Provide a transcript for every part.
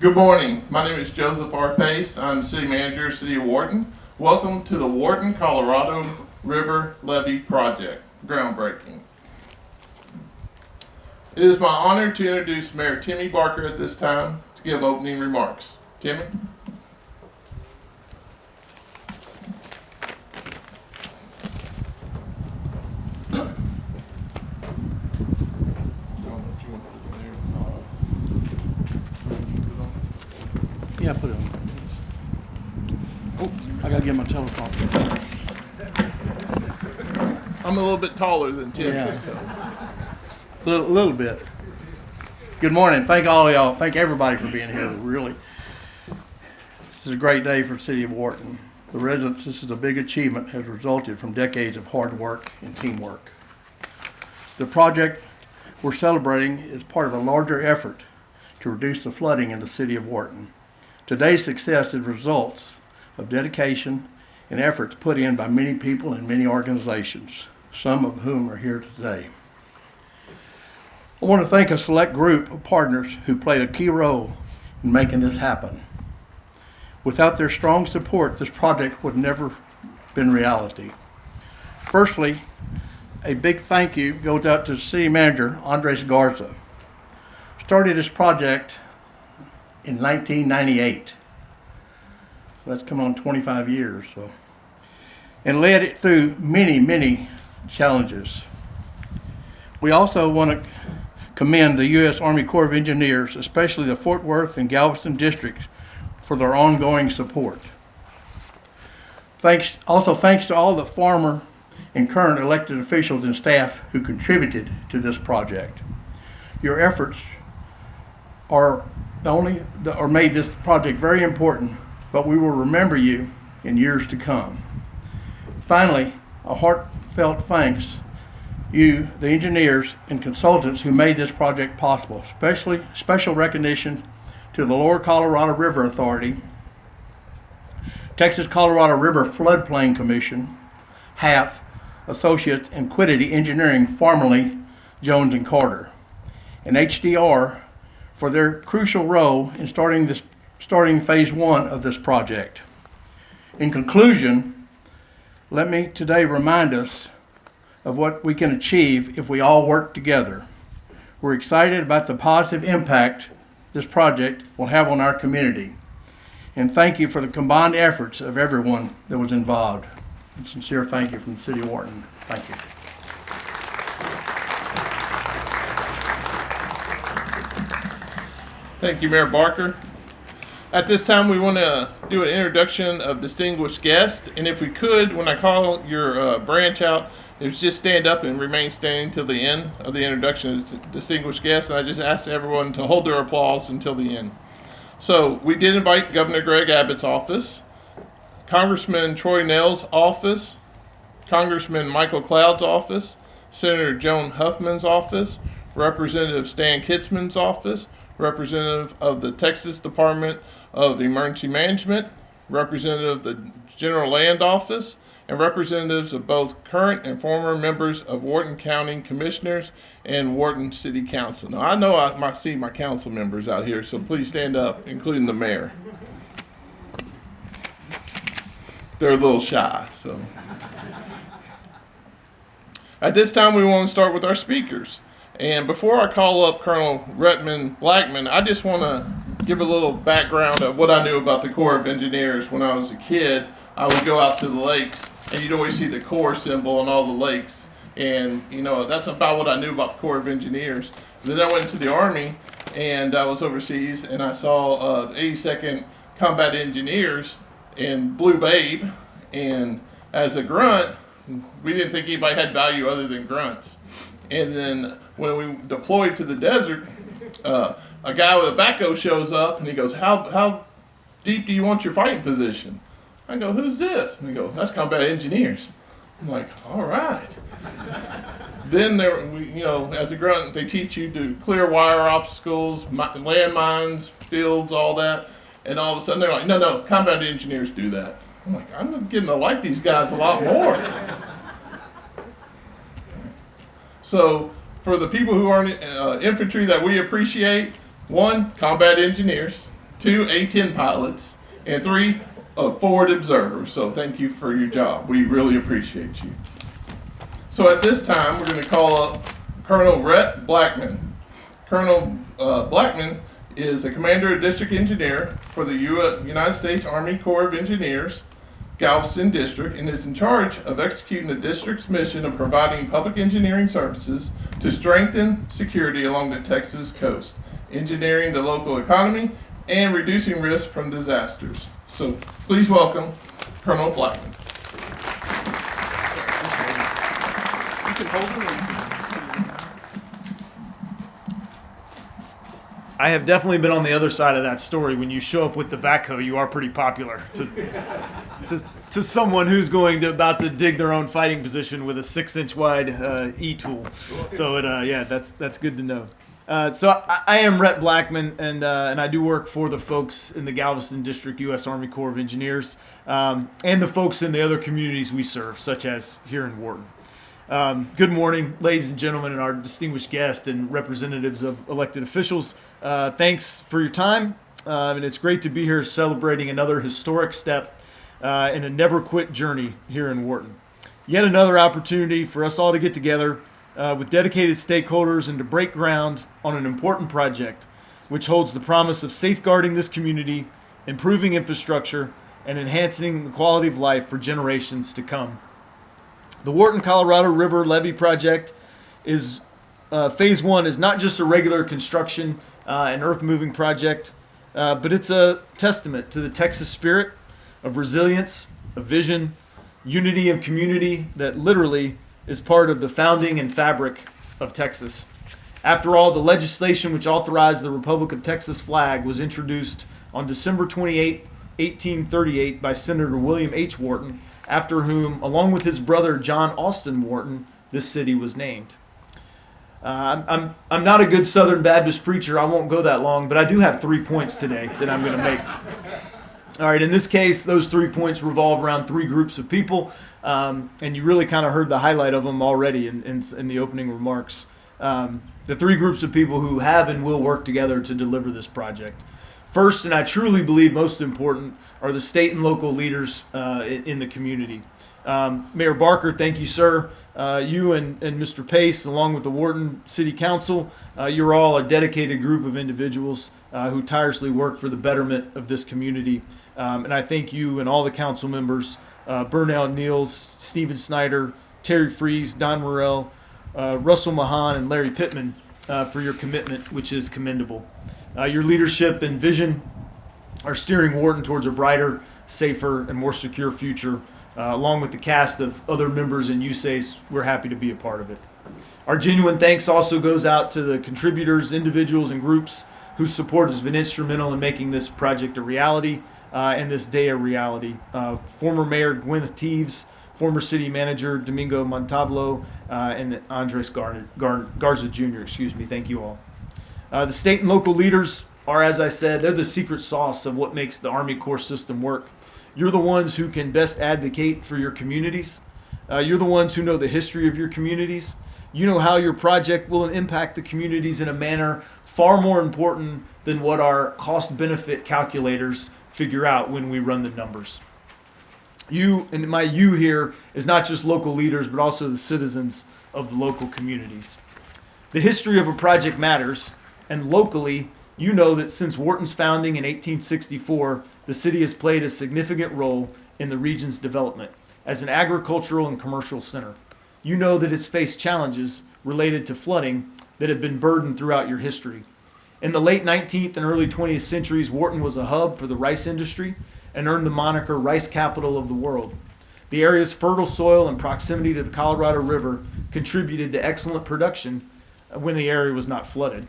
Good morning. My name is Joseph R. Pace. I'm City Manager, City of Wharton. Welcome to the Wharton, Colorado River Levee Project, groundbreaking. It is my honor to introduce Mayor Timmy Barker at this time to give opening remarks. Timmy? Yeah, put it on. Oh, I gotta get my telephone. I'm a little bit taller than Timmy. Yeah. So. Little bit. Good morning. Thank all of y'all. Thank everybody for being here. Really, this is a great day for the City of Wharton. The residents, this is a big achievement, has resulted from decades of hard work and teamwork. The project we're celebrating is part of a larger effort to reduce the flooding in the City of Wharton. Today's success is results of dedication and efforts put in by many people and many organizations, some of whom are here today. I want to thank a select group of partners who played a key role in making this happen. Without their strong support, this project would never been reality. Firstly, a big thank you goes out to City Manager Andres Garza. Started this project in 1998. So that's come on 25 years. And led it through many challenges. We also want to commend the U.S. Army Corps of Engineers, especially the Fort Worth and Galveston districts, for their ongoing support. Thanks to all the former and current elected officials and staff who contributed to this project. Your efforts made this project very important, but we will remember you in years to come. Finally, a heartfelt thanks you, the engineers and consultants who made this project possible, especially special recognition to the Lower Colorado River Authority, Texas Colorado River Floodplain Commission, HAP, Associates, and Quiddity Engineering, formerly Jones and Carter, and HDR for their crucial role in starting phase one of this project. In conclusion, let me today remind us of what we can achieve if we all work together. We're excited about the positive impact this project will have on our community. And thank you for the combined efforts of everyone that was involved. A sincere thank you from the City of Wharton. Thank you. Thank you, Mayor Barker. At this time, we want to do an introduction of distinguished guests. And if we could, when I call your branch out, just stand up and remain standing till the end of the introduction of distinguished guests. And I just ask everyone to hold their applause until the end. So we did invite Governor Greg Abbott's office, Congressman Troy Nell's office, Congressman Michael Cloud's office, Senator Joan Huffman's office, Representative Stan Kitzman's office, representative of the Texas Department of Emergency Management, representative of the General Land Office, and representatives of both current and former members of Wharton County Commissioners and Wharton City Council. Now, I know I might see my council members out here, so please stand up, including the mayor. They're a little shy, so. At this time, we want to start with our speakers. And before I call up Colonel Retman Blackman, I just want to give a little background of what I knew about the Corps of Engineers. When I was a kid, I would go out to the lakes, and you'd always see the Corps symbol on all the lakes. And, that's about what I knew about the Corps of Engineers. Then I went to the Army, and I was overseas, and I saw the 82nd Combat Engineers in Blue Babe. And as a grunt, we didn't think anybody had value other than grunts. And then when we deployed to the desert, a guy with a backhoe shows up and he goes, how deep do you want your fighting position? I go, who's this? And he goes, that's Combat Engineers. I'm like, all right. Then as a grunt, they teach you to clear wire obstacles, landmines, fields, all that. And all of a sudden they're like, no, Combat Engineers do that. I'm like, I'm getting to like these guys a lot more. So for the people who aren't infantry that we appreciate, one, Combat Engineers. 2 A-10 pilots, and 3 forward observers. So thank you for your job. We really appreciate you. So at this time, we're going to call up Colonel Rhett Blackman. Colonel Blackman is a commander of district engineer for the United States Army Corps of Engineers, Galveston District, and is in charge of executing the district's mission of providing public engineering services to strengthen security along the Texas coast, engineering the local economy, and reducing risk from disasters. So please welcome Colonel Blackman. You can hold it. I have definitely been on the other side of that story. When you show up with the backhoe, you are pretty popular to someone who's about to dig their own fighting position with a 6-inch wide e-tool. So that's good to know. So I am Rhett Blackman, and I do work for the folks in the Galveston District, U.S. Army Corps of Engineers, and the folks in the other communities we serve, such as here in Wharton. Good morning, ladies and gentlemen, and our distinguished guests and representatives of elected officials. Thanks for your time, and it's great to be here celebrating another historic step in a never-quit journey here in Wharton. Yet another opportunity for us all to get together with dedicated stakeholders and to break ground on an important project which holds the promise of safeguarding this community, improving infrastructure, and enhancing the quality of life for generations to come. The Wharton, Colorado River Levee project is phase 1 is not just a regular construction and earth-moving project, but it's a testament to the Texas spirit of resilience, of vision, unity of community that literally is part of the founding and fabric of Texas. After all, the legislation which authorized the Republic of Texas flag was introduced on December 28, 1838 by Senator William H. Wharton, after whom, along with his brother John Austin Wharton, this city was named. I'm not a good Southern Baptist preacher. I won't go that long, but I do have 3 points today that I'm going to make. All right, in this case, those 3 points revolve around 3 groups of people, and you really kind of heard the highlight of them already in the opening remarks. The 3 groups of people who have and will work together to deliver this project. First, and I truly believe most important, are the state and local leaders in the community. Mayor Barker, thank you, sir. You and Mr. Pace, along with the Wharton City Council, you're all a dedicated group of individuals who tirelessly work for the betterment of this community. And I thank you and all the council members, Burnell Niels, Stephen Snyder, Terry Freeze, Don Morrell, Russell Mahan, and Larry Pittman for your commitment, which is commendable. Your leadership and vision are steering Wharton towards a brighter, safer, and more secure future. Along with the cast of other members in USACE, we're happy to be a part of it. Our genuine thanks also goes out to the contributors, individuals, and groups whose support has been instrumental in making this project a reality and this day a reality. Former Mayor Gwyneth Teeves, former City Manager Domingo Montavlo, and Andres Garza Jr. Thank you all. The state and local leaders are, as I said, they're the secret sauce of what makes the Army Corps system work. You're the ones who can best advocate for your communities. You're the ones who know the history of your communities. You know how your project will impact the communities in a manner far more important than what our cost-benefit calculators figure out when we run the numbers. You, and my you here, is not just local leaders, but also the citizens of the local communities. The history of a project matters, and locally, you know that since Wharton's founding in 1864, the city has played a significant role in the region's development as an agricultural and commercial center. You know that it's faced challenges related to flooding that have been burdened throughout your history. In the late 19th and early 20th centuries, Wharton was a hub for the rice industry and earned the moniker rice capital of the world. The area's fertile soil and proximity to the Colorado River contributed to excellent production when the area was not flooded.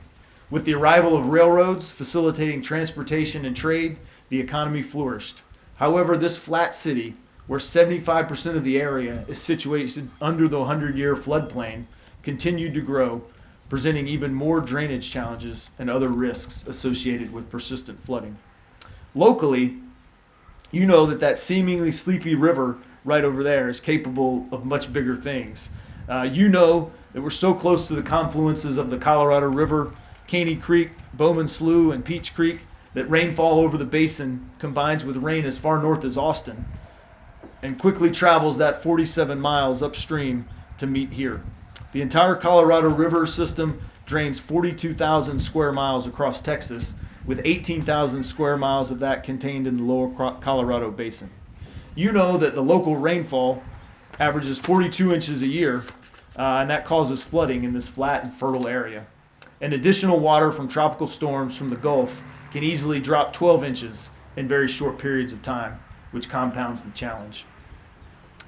With the arrival of railroads facilitating transportation and trade, the economy flourished. However, this flat city, where 75% of the area is situated under the 100-year floodplain, continued to grow, presenting even more drainage challenges and other risks associated with persistent flooding. Locally, you know that seemingly sleepy river right over there is capable of much bigger things. You know that we're so close to the confluences of the Colorado River, Caney Creek, Bowman Slough, and Peach Creek that rainfall over the basin combines with rain as far north as Austin and quickly travels that 47 miles upstream to meet here. The entire Colorado River system drains 42,000 square miles across Texas, with 18,000 square miles of that contained in the lower Colorado basin. You know that the local rainfall averages 42 inches a year, and that causes flooding in this flat and fertile area. And additional water from tropical storms from the Gulf can easily drop 12 inches in very short periods of time, which compounds the challenge.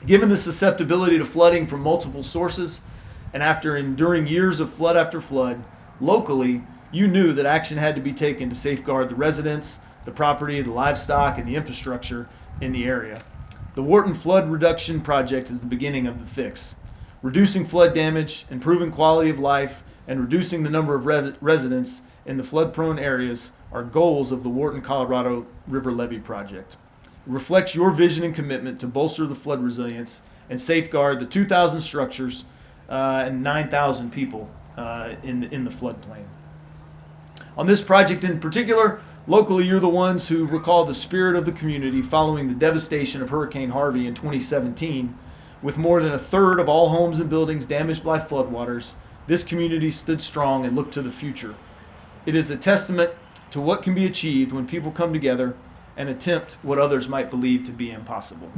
Given the susceptibility to flooding from multiple sources, and after enduring years of flood after flood, locally, you knew that action had to be taken to safeguard the residents, the property, the livestock, and the infrastructure in the area. The Wharton Flood Reduction Project is the beginning of the fix. Reducing flood damage, improving quality of life, and reducing the number of residents in the flood-prone areas are goals of the Wharton, Colorado River Levee Project. It reflects your vision and commitment to bolster the flood resilience and safeguard the 2,000 structures and 9,000 people in the floodplain. On this project in particular, locally you're the ones who recall the spirit of the community following the devastation of Hurricane Harvey in 2017. With more than a third of all homes and buildings damaged by floodwaters, this community stood strong and looked to the future. It is a testament to what can be achieved when people come together and attempt what others might believe to be impossible.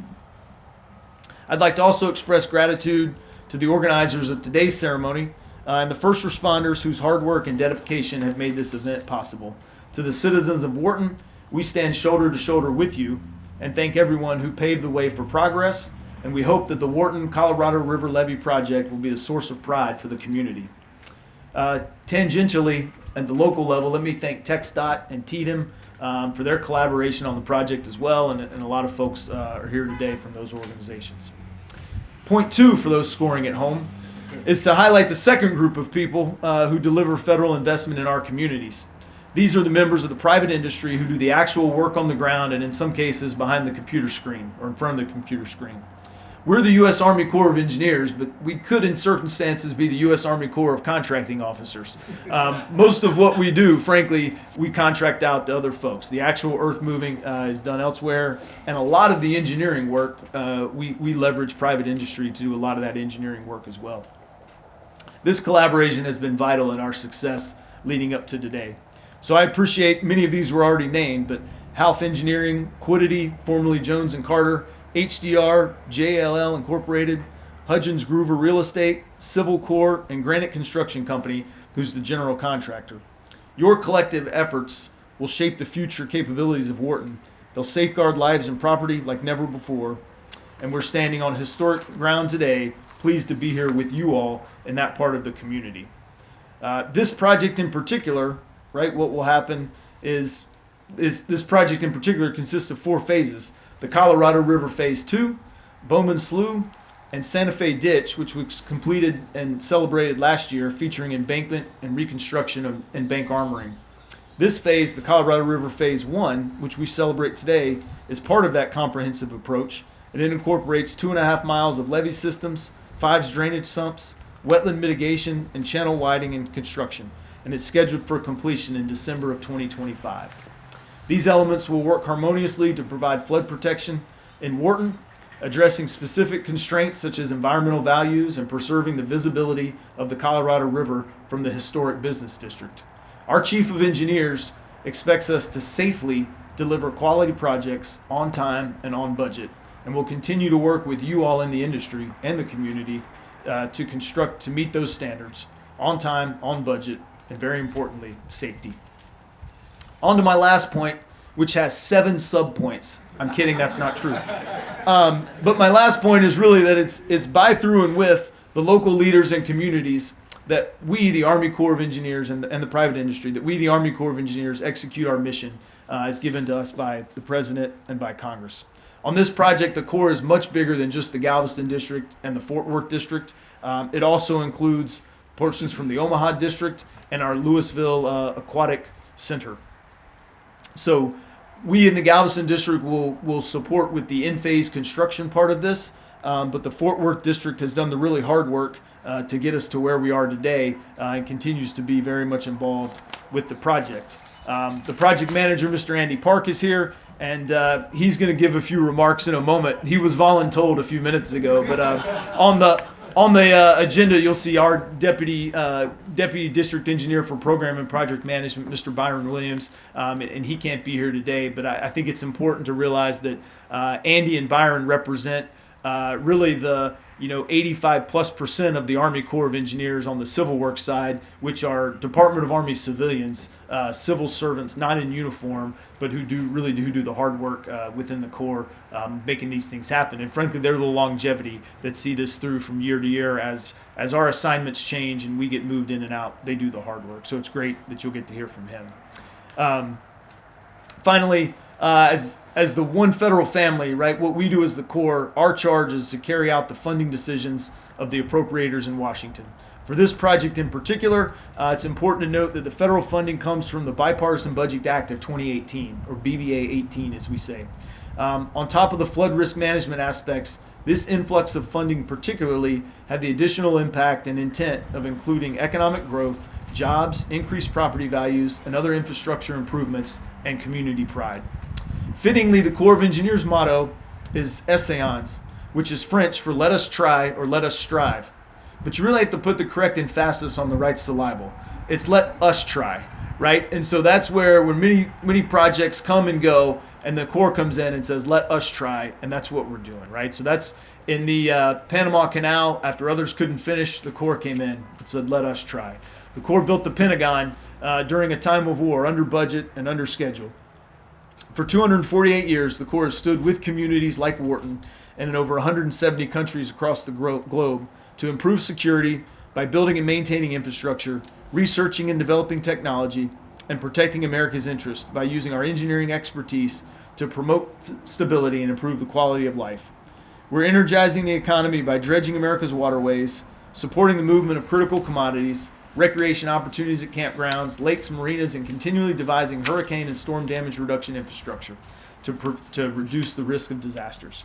I'd like to also express gratitude to the organizers of today's ceremony and the first responders whose hard work and dedication have made this event possible. To the citizens of Wharton, we stand shoulder to shoulder with you and thank everyone who paved the way for progress, and we hope that the Wharton Colorado River Levee Project will be a source of pride for the community. Tangentially, at the local level, let me thank TxDOT and TDM for their collaboration on the project as well, and a lot of folks are here today from those organizations. Point two for those scoring at home is to highlight the second group of people who deliver federal investment in our communities. These are the members of the private industry who do the actual work on the ground and in some cases behind the computer screen or in front of the computer screen. We're the U.S. Army Corps of Engineers, but we could in circumstances be the U.S. Army Corps of Contracting Officers. Most of what we do, frankly, we contract out to other folks. The actual earth moving is done elsewhere, and a lot of the engineering work, we leverage private industry to do a lot of that engineering work as well. This collaboration has been vital in our success leading up to today. So I appreciate many of these were already named, but Half Engineering, Quiddity, formerly Jones and Carter, HDR, JLL Incorporated, Hudgens Groover Real Estate, Civil Corps, and Granite Construction Company, who's the general contractor. Your collective efforts will shape the future capabilities of Wharton. They'll safeguard lives and property like never before, and we're standing on historic ground today, pleased to be here with you all in that part of the community. This project in particular, right, what will happen is this project in particular consists of 4 phases. The Colorado River Phase 2, Bowman Slough, and Santa Fe Ditch, which was completed and celebrated last year, featuring embankment and reconstruction and bank armoring. This phase, the Colorado River Phase 1, which we celebrate today, is part of that comprehensive approach, and it incorporates 2.5 miles of levee systems, 5 drainage sumps, wetland mitigation, and channel widening and construction, and it's scheduled for completion in December of 2025. These elements will work harmoniously to provide flood protection in Wharton, addressing specific constraints such as environmental values and preserving the visibility of the Colorado River from the historic business district. Our Chief of Engineers expects us to safely deliver quality projects on time and on budget, and we'll continue to work with you all in the industry and the community to meet those standards on time, on budget, and very importantly, safety. On to my last point, which has 7 subpoints. I'm kidding, that's not true. But my last point is really that it's by, through, and with the local leaders and communities that we, the Army Corps of Engineers and the private industry, that we, the Army Corps of Engineers, execute our mission as given to us by the President and by Congress. On this project, the Corps is much bigger than just the Galveston District and the Fort Worth District. It also includes portions from the Omaha District and our Louisville Aquatic Center. So we in the Galveston District will support with the in-phase construction part of this, but the Fort Worth District has done the really hard work to get us to where we are today and continues to be very much involved with the project. The project manager, Mr. Andy Park, is here, and he's going to give a few remarks in a moment. He was voluntold a few minutes ago, but on the agenda, you'll see our deputy district engineer for program and project management, Mr. Byron Williams, and he can't be here today. But I think it's important to realize that Andy and Byron represent really the 85+% of the Army Corps of Engineers on the civil works side, which are Department of Army civilians, civil servants, not in uniform, but who do the hard work within the Corps, making these things happen. And frankly, they're the longevity that see this through from year to year as our assignments change and we get moved in and out. They do the hard work. So it's great that you'll get to hear from him. Finally, as the one federal family, right, what we do as the Corps, our charge is to carry out the funding decisions of the appropriators in Washington. For this project in particular, it's important to note that the federal funding comes from the Bipartisan Budget Act of 2018, or BBA 18 as we say. On top of the flood risk management aspects, this influx of funding particularly had the additional impact and intent of including economic growth, jobs, increased property values, and other infrastructure improvements, and community pride. Fittingly, the Corps of Engineers motto is Essayons, which is French for let us try or let us strive. But you really have to put the correct emphasis on the right syllable. It's let us try, right? And so that's where when many projects come and go, and the Corps comes in and says, let us try, and that's what we're doing, right? So that's in the Panama Canal, after others couldn't finish, the Corps came in and said, let us try. The Corps built the Pentagon during a time of war, under budget and under schedule. For 248 years, the Corps has stood with communities like Wharton and in over 170 countries across the globe to improve security by building and maintaining infrastructure, researching and developing technology, and protecting America's interests by using our engineering expertise to promote stability and improve the quality of life. We're energizing the economy by dredging America's waterways, supporting the movement of critical commodities, recreation opportunities at campgrounds, lakes, marinas, and continually devising hurricane and storm damage reduction infrastructure to reduce the risk of disasters.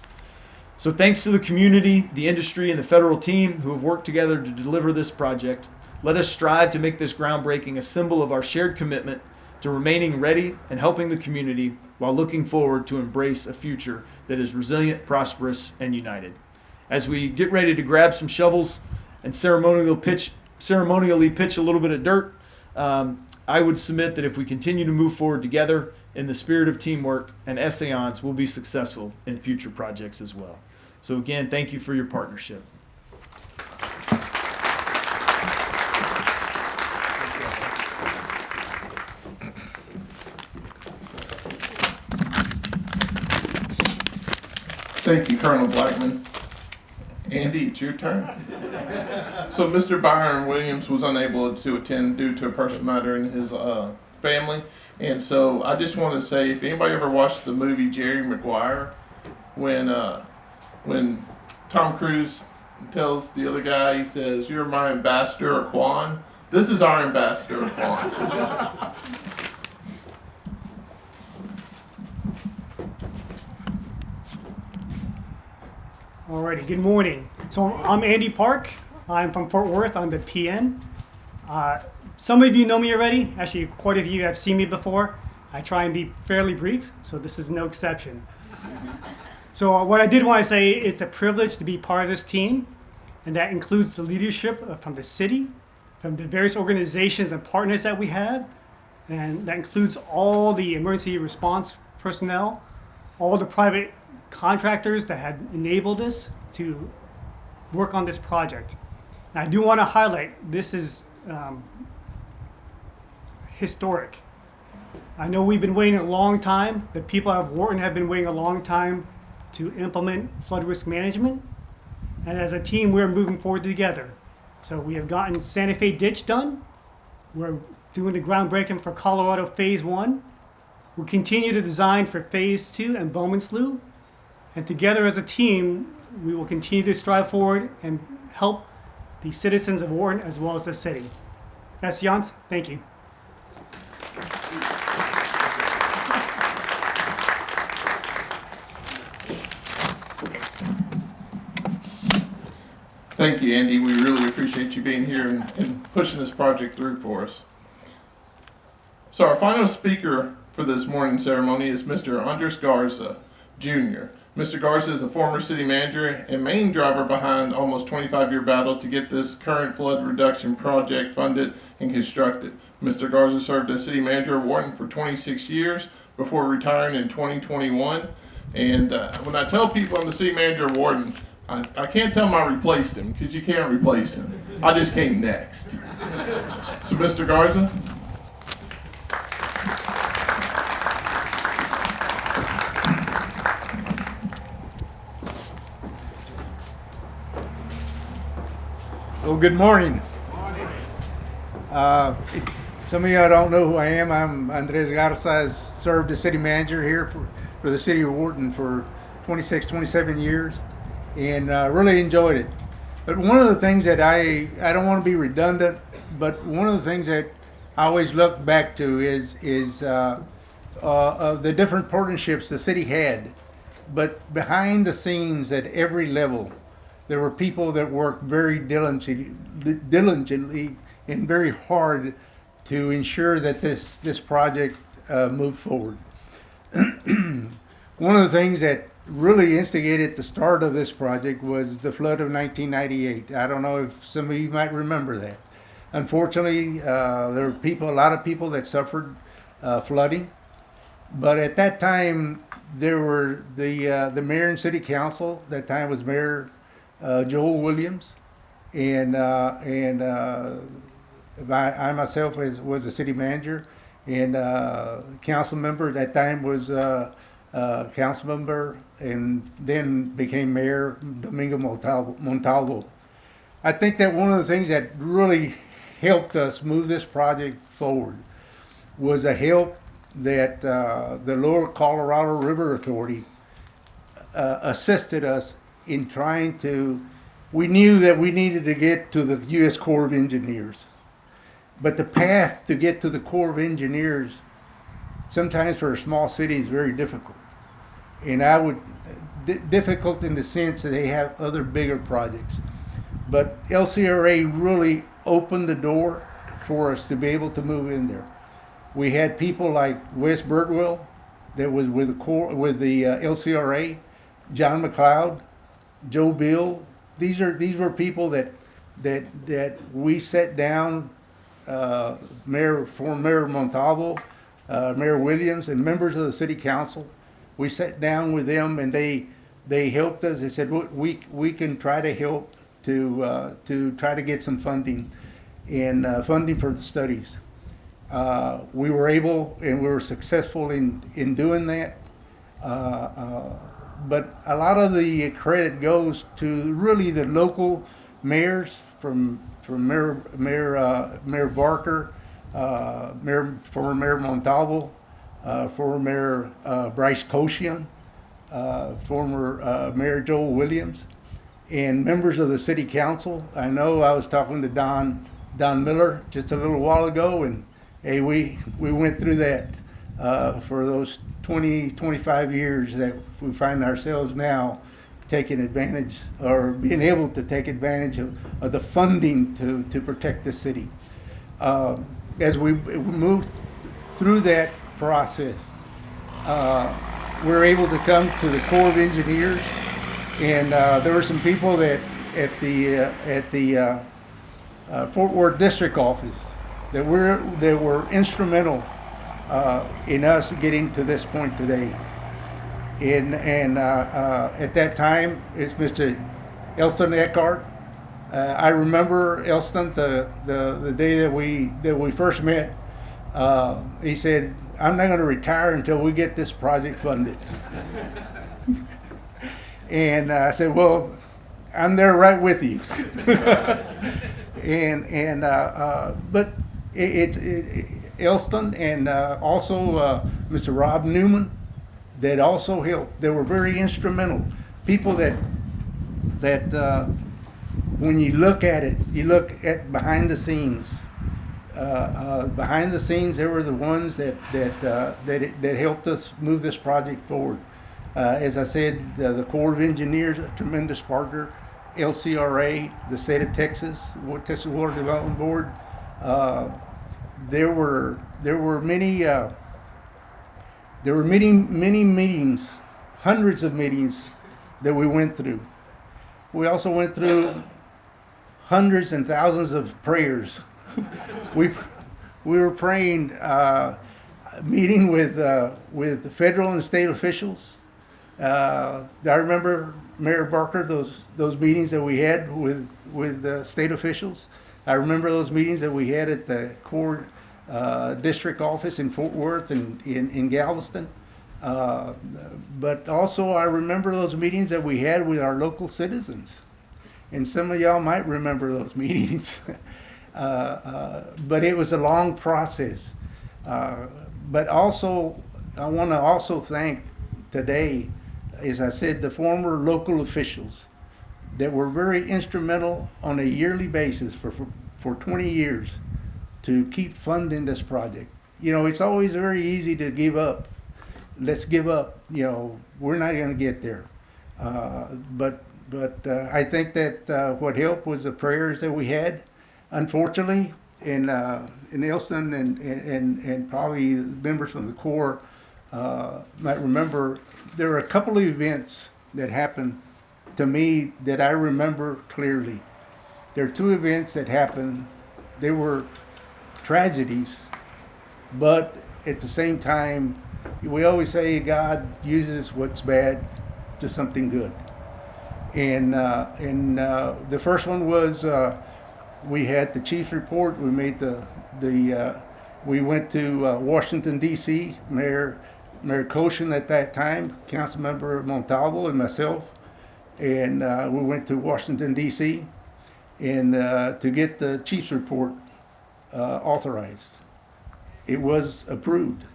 So thanks to the community, the industry, and the federal team who have worked together to deliver this project, let us strive to make this groundbreaking a symbol of our shared commitment to remaining ready and helping the community while looking forward to embrace a future that is resilient, prosperous, and united. As we get ready to grab some shovels and ceremonially pitch a little bit of dirt, I would submit that if we continue to move forward together in the spirit of teamwork and Essayons, we'll be successful in future projects as well. So again, thank you for your partnership. Thank you, Colonel Blackman. Andy, it's your turn. So Mr. Byron Williams was unable to attend due to a personal matter in his family. And so I just want to say, if anybody ever watched the movie Jerry Maguire, when Tom Cruise tells the other guy, he says, "You're my ambassador, Quan." This is our ambassador, Quan. Alrighty, good morning. So I'm Andy Park. I'm from Fort Worth. I'm the PN. Some of you know me already. Actually, quite a few have seen me before. I try and be fairly brief, so this is no exception. So what I did want to say, it's a privilege to be part of this team, and that includes the leadership from the city, from the various organizations and partners that we have, and that includes all the emergency response personnel, all the private contractors that had enabled us to work on this project. And I do want to highlight, this is historic. I know we've been waiting a long time. The people of Wharton have been waiting a long time to implement flood risk management. And as a team, we're moving forward together. So we have gotten Santa Fe Ditch done. We're doing the groundbreaking for Colorado Phase 1. We'll continue to design for Phase 2 and Bowman Slough. And together as a team, we will continue to strive forward and help the citizens of Wharton as well as the city. That's Jans. Thank you. Thank you, Andy. We really appreciate you being here and pushing this project through for us. So our final speaker for this morning's ceremony is Mr. Andres Garza, Jr. Mr. Garza is a former city manager and main driver behind almost 25-year battle to get this current flood reduction project funded and constructed. Mr. Garza served as city manager of Wharton for 26 years before retiring in 2021. And when I tell people I'm the city manager of Wharton, I can't tell them I replaced him, because you can't replace him. I just came next. So Mr. Garza. Well, good morning. Some of y'all don't know who I am. I'm Andres Garza. I served as city manager here for the City of Wharton for 26, 27 years, and really enjoyed it. But one of the things that I don't want to be redundant, but one of the things that I always look back to is the different partnerships the city had. But behind the scenes at every level, there were people that worked very diligently and very hard to ensure that this project moved forward. One of the things that really instigated the start of this project was the flood of 1998. I don't know if some of you might remember that. Unfortunately, there were a lot of people that suffered flooding. But at that time, there were the mayor and city council. That time was Mayor Joel Williams, and I myself was a city manager, and council member at that time was council member, and then became Mayor Domingo Montalvo. I think that one of the things that really helped us move this project forward was a help that the Lower Colorado River Authority assisted us in trying to. We knew that we needed to get to the U.S. Corps of Engineers, but the path to get to the Corps of Engineers, sometimes for a small city, is very difficult. And difficult in the sense that they have other bigger projects. But LCRA really opened the door for us to be able to move in there. We had people like Wes Burtwell that was with the LCRA, John McLeod, Joe Bill. These were people that we sat down, former Mayor Montalvo, Mayor Williams, and members of the city council. We sat down with them, and they helped us. They said, we can try to help to try to get some funding and funding for the studies. We were able, and we were successful in doing that. But a lot of the credit goes to really the local mayors, from Mayor Barker, former Mayor Montalvo, former Mayor Bryce Koshian, former Mayor Joel Williams, and members of the city council. I know I was talking to Don Miller just a little while ago, and hey, we went through that for those 25 years that we find ourselves now taking advantage, or being able to take advantage of the funding to protect the city. As we moved through that process, we were able to come to the Corps of Engineers, and there were some people that at the Fort Worth District Office that were instrumental in us getting to this point today. And at that time, it's Mr. Elston Eckhart. I remember Elston the day that we first met. He said, "I'm not going to retire until we get this project funded." And I said, "Well, I'm there right with you." But Elston and also Mr. Rob Newman, that also helped. They were very instrumental. People that when you look at it, you look at behind the scenes. Behind the scenes, they were the ones that helped us move this project forward. As I said, the Corps of Engineers, a tremendous partner. LCRA, the state of Texas Water Development Board, there were many meetings, hundreds of meetings that we went through. We also went through hundreds and thousands of prayers. we were praying, meeting with the federal and state officials. I remember, Mayor Barker, those meetings that we had with state officials. I remember those meetings that we had at the Corps district office in Fort Worth and in Galveston. But also I remember those meetings that we had with our local citizens. And some of y'all might remember those meetings. But it was a long process. But also, I want to also thank today, as I said, the former local officials that were very instrumental on a yearly basis for 20 years to keep funding this project. You know, it's always very easy to give up. Let's give up. You know, we're not going to get there. But I think that what helped was the prayers that we had. Unfortunately, in Elston and probably members from the Corps might remember, there are a couple of events that happened to me that I remember clearly. There are two events that happened. They were tragedies, but at the same time, we always say God uses what's bad to something good. And the first one was we had the chief's report. We made we went to Washington D.C. Mayor Koshin at that time, Councilmember Montalvo, and myself, and we went to Washington D.C. and to get the chief's report authorized. It was approved.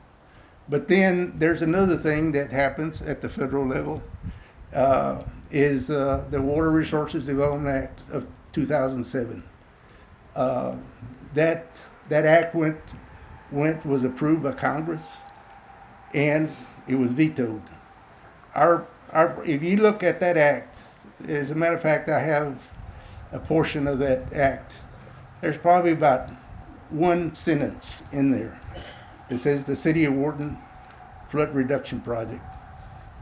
But then there's another thing that happens at the federal level, is the Water Resources Development Act of 2007. That act was approved by Congress, and it was vetoed. If you look at that act, as a matter of fact, I have a portion of that act. There's probably about one sentence in there. It says the City of Wharton Flood Reduction Project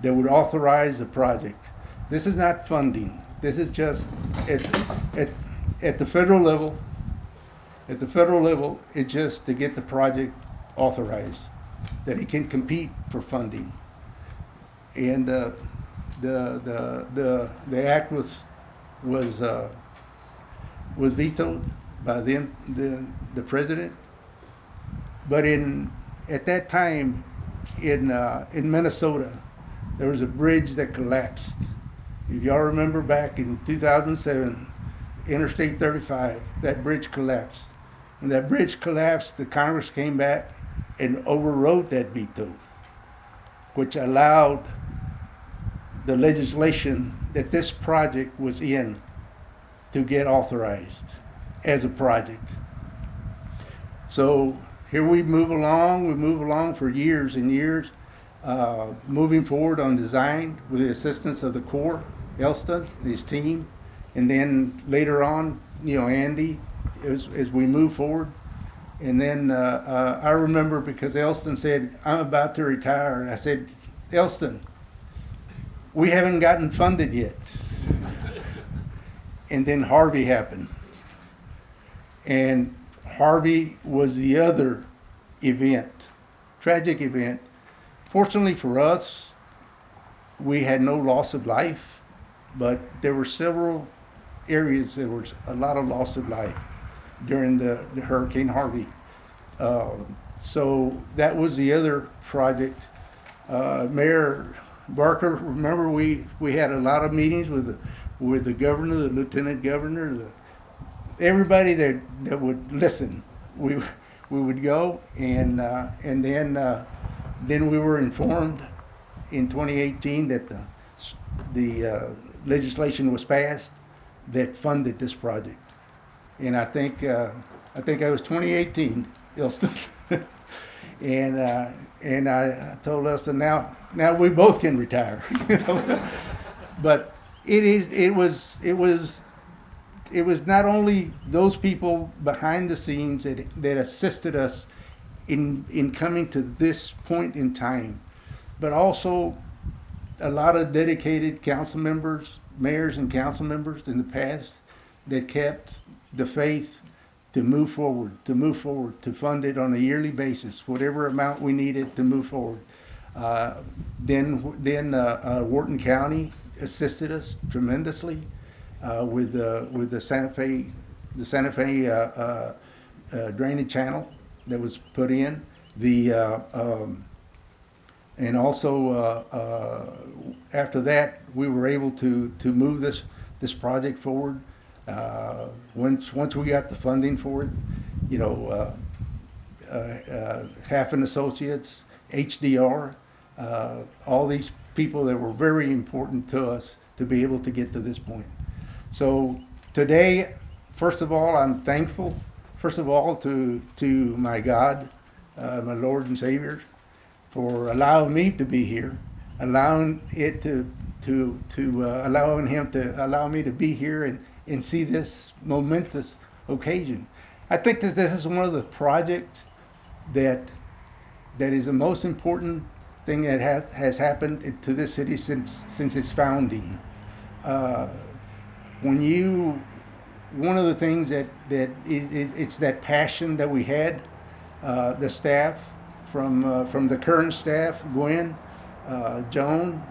that would authorize the project. This is not funding. This is just at the federal level. At the federal level, it's just to get the project authorized, that it can compete for funding. And the act was vetoed by the president. But at that time in Minnesota, there was a bridge that collapsed. If y'all remember back in 2007, Interstate 35, that bridge collapsed. When that bridge collapsed, the Congress came back and overrode that veto, which allowed the legislation that this project was in to get authorized as a project. So here we move along for years and years, moving forward on design with the assistance of the Corps, Elston, his team, and then later on, Andy, as we move forward. And then I remember, because Elston said, I'm about to retire, and I said, Elston, we haven't gotten funded yet. And then Harvey happened. And Harvey was the other event, tragic event. Fortunately for us, we had no loss of life, but there were several areas there was a lot of loss of life during the Hurricane Harvey. So that was the other project. Mayor Barker, remember we had a lot of meetings with the governor, the lieutenant governor, everybody that would listen. We would go, and then we were informed in 2018 that the legislation was passed that funded this project. And I think that was 2018, Elston. and I told Elston, now we both can retire. But it was was not only those people behind the scenes that assisted us in coming to this point in time, but also a lot of dedicated council members, mayors and council members in the past that kept the faith to move forward, to fund it on a yearly basis, whatever amount we needed to move forward. Then Wharton County assisted us tremendously with the Santa Fe drainage channel that was put in. And also after that, we were able to move this project forward. Once we got the funding for it, you know, Half and Associates, HDR, all these people that were very important to us to be able to get to this point. So today, first of all, I'm thankful, first of all, to my God, my Lord and Savior, for allowing me to be here, allowing Him to allow me to be here and see this momentous occasion. I think that this is one of the projects that is the most important thing that has happened to this city since its founding. One of the things that it's that passion that we had, the staff, from the current staff, Gwen, Joan,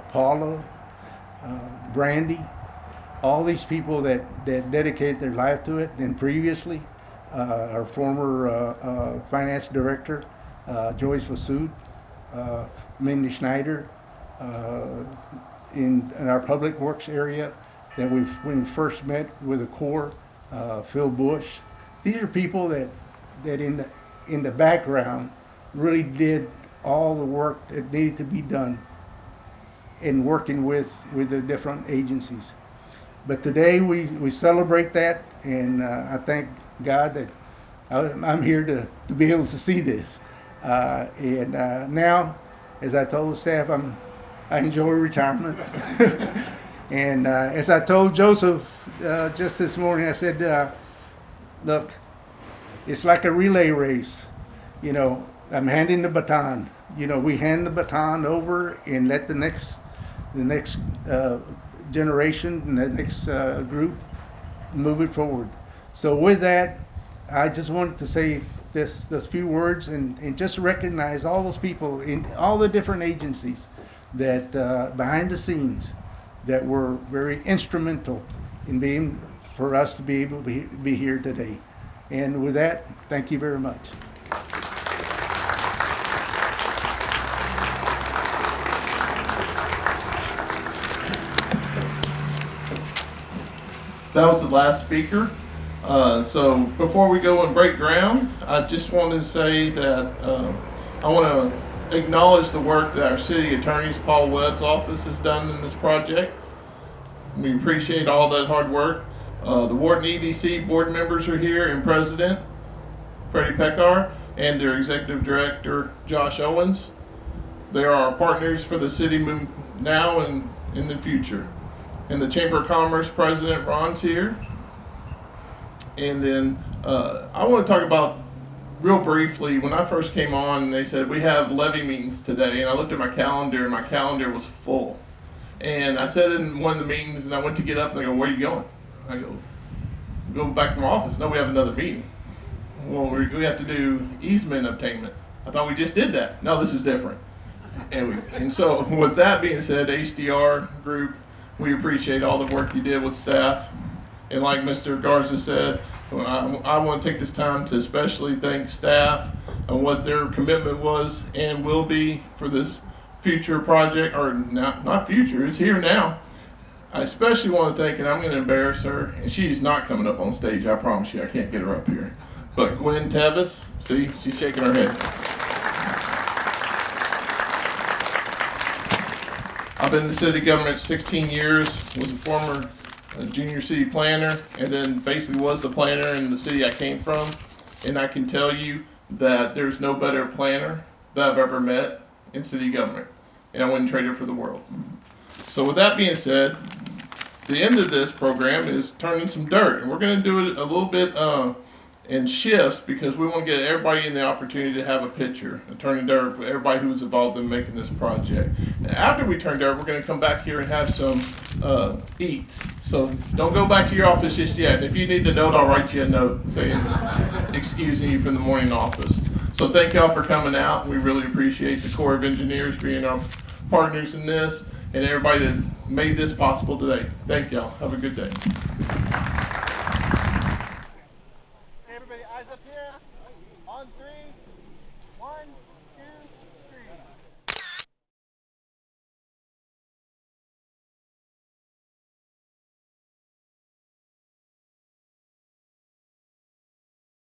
Paula, Brandy, all these people that dedicated their life to it, and previously, our former finance director, Joyce Vasud, Mindy Schneider, in our public works area that when we first met with the Corps, Phil Bush. These are people that in the background really did all the work that needed to be done in working with the different agencies. But today we celebrate that, and I thank God that I'm here to be able to see this. And now, as I told the staff, I enjoy retirement. And as I told Joseph just this morning, I said, look, it's like a relay race. You know, I'm handing the baton. You know, we hand the baton over and let the next generation and the next group move it forward. So with that, I just wanted to say this few words and just recognize all those people in all the different agencies that behind the scenes that were very instrumental in being for us to be able to be here today. And with that, thank you very much. That was the last speaker. So before we go and break ground, I just wanted to say that I want to acknowledge the work that our city attorney's Paul Webb's office has done in this project. We appreciate all that hard work. The Wharton EDC board members are here, and President Freddie Pekar and their executive director Josh Owens. They are our partners for the city move now and in the future. And the Chamber of Commerce President Ron's here. And then I want to talk about real briefly, when I first came on, they said we have levee meetings today, and I looked at my calendar and my calendar was full. And I said in one of the meetings, and I went to get up and they go, "Where are you going?" I go back to my office. "No, we have another meeting." "Well, we have to do easement obtainment." "I thought we just did that." "No, this is different." And so with that being said, HDR group, we appreciate all the work you did with staff. And like Mr. Garza said, I want to take this time to especially thank staff on what their commitment was and will be for this future project, or not future, it's here now. I especially want to thank, and I'm going to embarrass her, and she's not coming up on stage, I promise you, I can't get her up here. But Gwen Tevis, see, she's shaking her head. I've been in the city government 16 years, was a former junior city planner, and then basically was the planner in the city I came from. And I can tell you that there's no better planner that I've ever met in city government, and I wouldn't trade her for the world. So with that being said, the end of this program is turning some dirt, and we're going to do it a little bit in shifts because we want to get everybody in the opportunity to have a picture and turning dirt for everybody who was involved in making this project. And after we turn dirt, we're going to come back here and have some eats. So don't go back to your office just yet. And if you need a note, I'll write you a note saying excusing you from the morning office. So thank y'all for coming out. We really appreciate the Corps of Engineers being our partners in this and everybody that made this possible today. Thank y'all. Have a good day. Everybody, eyes up here. On 3. 1, 2.